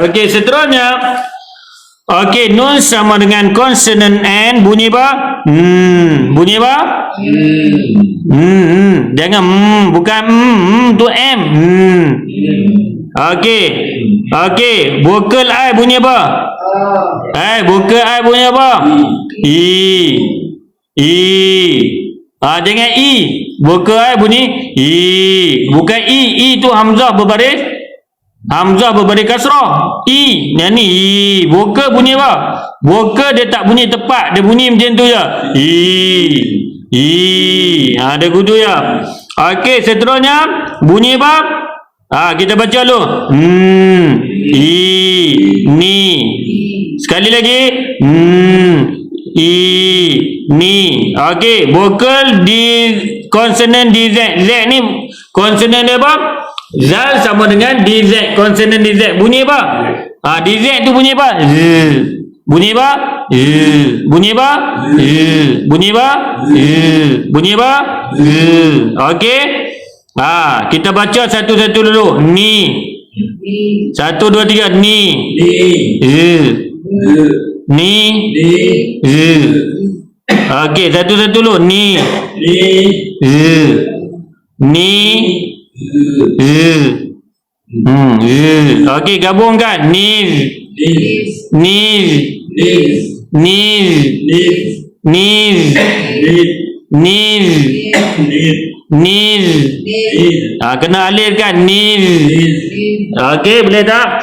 Okey, seterusnya. Okey, nun sama dengan consonant N, bunyi apa? Bunyi apa? Jangan bukan tu M. Okey. Okey, vokal I bunyi apa? Vokal I bunyi apa? Jangan I. Vokal I bunyi bukan I tu hamzah berbaris. Hamzah berbaris kasrah. Yang ni vokal bunyi apa? Vokal dia tak bunyi tepat, dia bunyi macam tu je. Dia kudu ya. Okey, seterusnya bunyi apa? Kita baca dulu. Ni. Sekali lagi. Ni. Okey, vokal di konsonan DZ. Z ni konsonan dia apa? Zal sama dengan DZ. Konsonan DZ. Bunyi apa? DZ tu bunyi apa? Z. Bunyi apa? Bunyi apa? Bunyi apa? Bunyi apa? Okey. Kita baca satu-satu dulu. Ni. 1, 2, 3. Ni. Ni. Okey, satu-satu dulu. Ni. Ni. Okey, gabungkan. Niz. Niz. Niz. Niz. Niz. Niz. Kena alirkan. Niz. Okey, boleh tak?